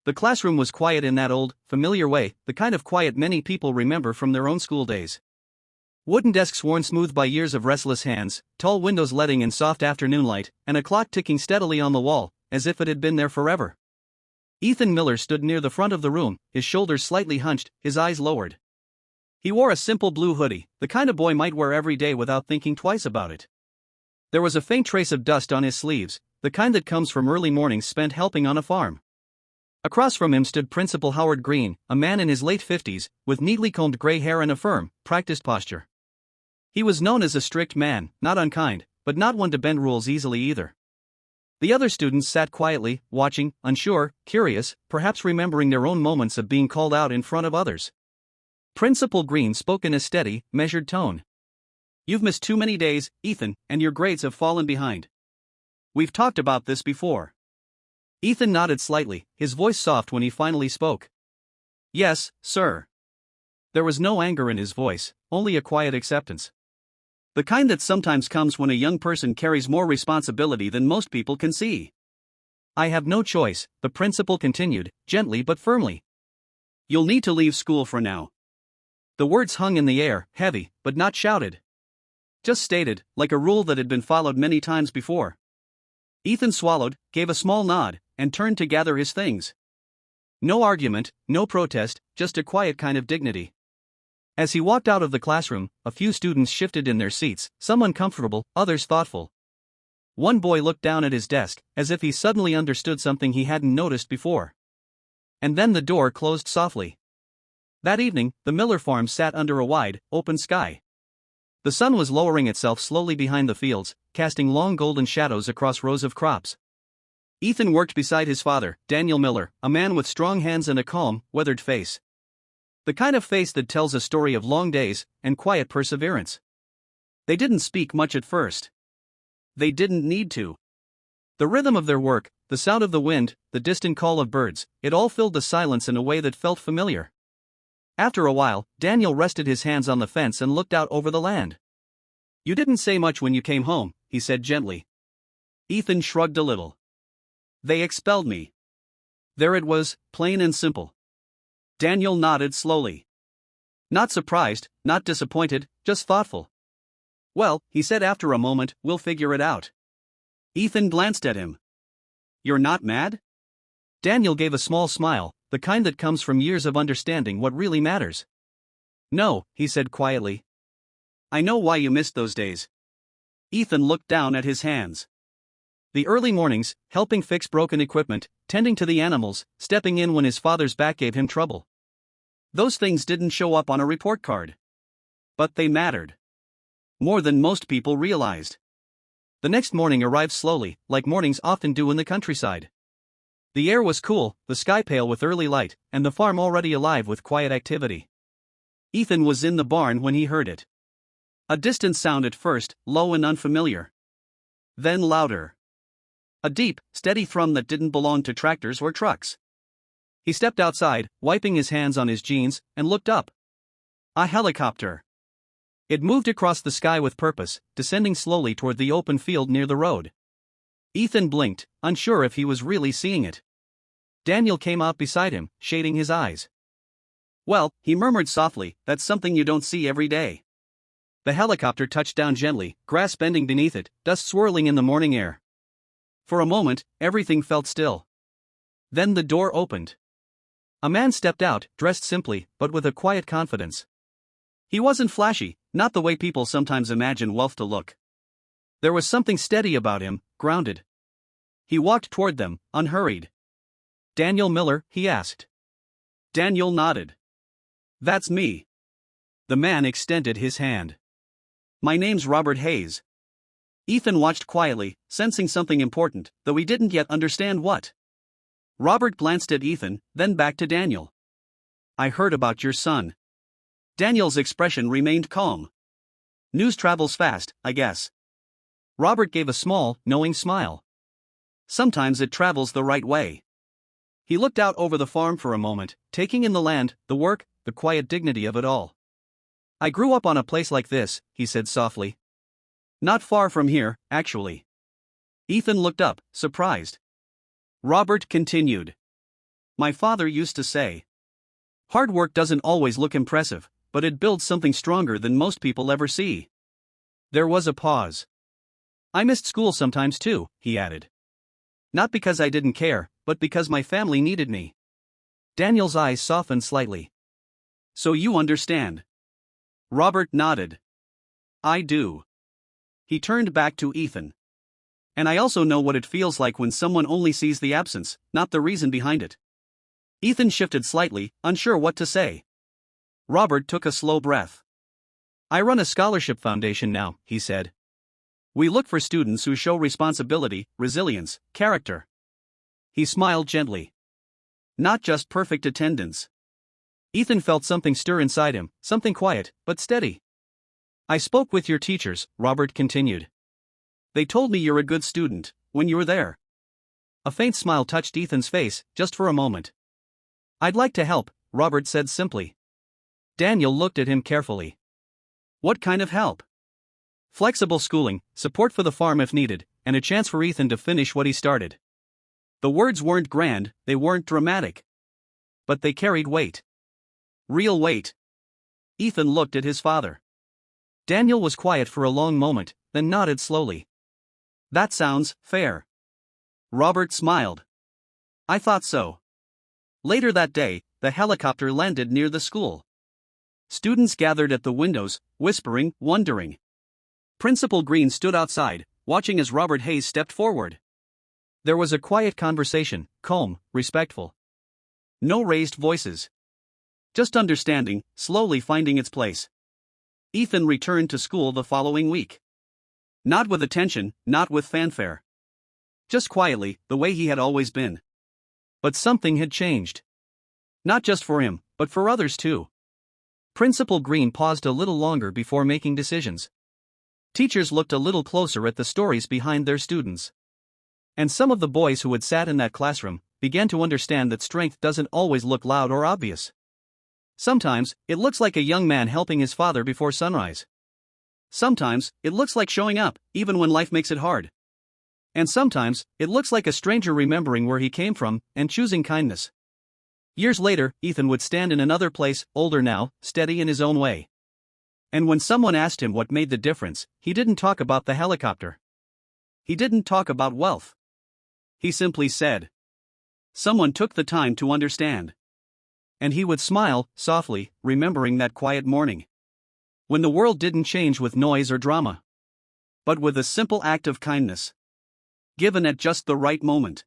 The classroom was quiet in that old, familiar way, the kind of quiet many people remember from their own school days. Wooden desks worn smooth by years of restless hands, tall windows letting in soft afternoon light, and a clock ticking steadily on the wall, as if it had been there forever. Ethan Miller stood near the front of the room, his shoulders slightly hunched, his eyes lowered. He wore a simple blue hoodie, the kind a boy might wear every day without thinking twice about it. There was a faint trace of dust on his sleeves, the kind that comes from early mornings spent helping on a farm. Across from him stood Principal Howard Green, a man in his late 50s, with neatly combed gray hair and a firm, practiced posture. He was known as a strict man, not unkind, but not one to bend rules easily either. The other students sat quietly, watching, unsure, curious, perhaps remembering their own moments of being called out in front of others. Principal Green spoke in a steady, measured tone. "You've missed too many days, Ethan, and your grades have fallen behind. We've talked about this before." Ethan nodded slightly, his voice soft when he finally spoke. "Yes, sir." There was no anger in his voice, only a quiet acceptance. The kind that sometimes comes when a young person carries more responsibility than most people can see. "I have no choice," the principal continued, gently but firmly. "You'll need to leave school for now." The words hung in the air, heavy, but not shouted. Just stated, like a rule that had been followed many times before. Ethan swallowed, gave a small nod, and turned to gather his things. No argument, no protest, just a quiet kind of dignity. As he walked out of the classroom, a few students shifted in their seats, some uncomfortable, others thoughtful. One boy looked down at his desk, as if he suddenly understood something he hadn't noticed before. And then the door closed softly. That evening, the Miller farm sat under a wide, open sky. The sun was lowering itself slowly behind the fields, casting long golden shadows across rows of crops. Ethan worked beside his father, Daniel Miller, a man with strong hands and a calm, weathered face. The kind of face that tells a story of long days and quiet perseverance. They didn't speak much at first. They didn't need to. The rhythm of their work, the sound of the wind, the distant call of birds, it all filled the silence in a way that felt familiar. After a while, Daniel rested his hands on the fence and looked out over the land. "You didn't say much when you came home," he said gently. Ethan shrugged a little. "They expelled me." There it was, plain and simple. Daniel nodded slowly. Not surprised, not disappointed, just thoughtful. "Well," he said after a moment, "we'll figure it out." Ethan glanced at him. "You're not mad?" Daniel gave a small smile, the kind that comes from years of understanding what really matters. "No," he said quietly. "I know why you missed those days." Ethan looked down at his hands. The early mornings, helping fix broken equipment, tending to the animals, stepping in when his father's back gave him trouble. Those things didn't show up on a report card. But they mattered. More than most people realized. The next morning arrived slowly, like mornings often do in the countryside. The air was cool, the sky pale with early light, and the farm already alive with quiet activity. Ethan was in the barn when he heard it. A distant sound at first, low and unfamiliar. Then louder. A deep, steady thrum that didn't belong to tractors or trucks. He stepped outside, wiping his hands on his jeans, and looked up. A helicopter. It moved across the sky with purpose, descending slowly toward the open field near the road. Ethan blinked, unsure if he was really seeing it. Daniel came out beside him, shading his eyes. "Well," he murmured softly, "that's something you don't see every day." The helicopter touched down gently, grass bending beneath it, dust swirling in the morning air. For a moment, everything felt still. Then the door opened. A man stepped out, dressed simply, but with a quiet confidence. He wasn't flashy, not the way people sometimes imagine wealth to look. There was something steady about him, grounded. He walked toward them, unhurried. "Daniel Miller?" he asked. Daniel nodded. "That's me." The man extended his hand. "My name's Robert Hayes." Ethan watched quietly, sensing something important, though he didn't yet understand what. Robert glanced at Ethan, then back to Daniel. "I heard about your son." Daniel's expression remained calm. "News travels fast, I guess." Robert gave a small, knowing smile. "Sometimes it travels the right way." He looked out over the farm for a moment, taking in the land, the work, the quiet dignity of it all. "I grew up on a place like this," he said softly. "Not far from here, actually." Ethan looked up, surprised. Robert continued. My father used to say. Hard work doesn't always look impressive, but it builds something stronger than most people ever see. There was a pause. I missed school sometimes too, he added. Not because I didn't care, but because my family needed me. Daniel's eyes softened slightly. So you understand? Robert nodded. I do. He turned back to Ethan. And I also know what it feels like when someone only sees the absence, not the reason behind it. Ethan shifted slightly, unsure what to say. Robert took a slow breath. I run a scholarship foundation now, he said. We look for students who show responsibility, resilience, character. He smiled gently. Not just perfect attendance. Ethan felt something stir inside him, something quiet, but steady. I spoke with your teachers, Robert continued. They told me you're a good student, when you were there. A faint smile touched Ethan's face, just for a moment. I'd like to help, Robert said simply. Daniel looked at him carefully. What kind of help? Flexible schooling, support for the farm if needed, and a chance for Ethan to finish what he started. The words weren't grand, they weren't dramatic. But they carried weight. Real weight. Ethan looked at his father. Daniel was quiet for a long moment, then nodded slowly. That sounds fair. Robert smiled. I thought so. Later that day, the helicopter landed near the school. Students gathered at the windows, whispering, wondering. Principal Green stood outside, watching as Robert Hayes stepped forward. There was a quiet conversation, calm, respectful. No raised voices. Just understanding, slowly finding its place. Ethan returned to school the following week. Not with attention, not with fanfare. Just quietly, the way he had always been. But something had changed. Not just for him, but for others too. Principal Green paused a little longer before making decisions. Teachers looked a little closer at the stories behind their students. And some of the boys who had sat in that classroom began to understand that strength doesn't always look loud or obvious. Sometimes, it looks like a young man helping his father before sunrise. Sometimes, it looks like showing up, even when life makes it hard. And sometimes, it looks like a stranger remembering where he came from and choosing kindness. Years later, Ethan would stand in another place, older now, steady in his own way. And when someone asked him what made the difference, he didn't talk about the helicopter. He didn't talk about wealth. He simply said, someone took the time to understand. And he would smile, softly, remembering that quiet morning. When the world didn't change with noise or drama. But with a simple act of kindness. Given at just the right moment.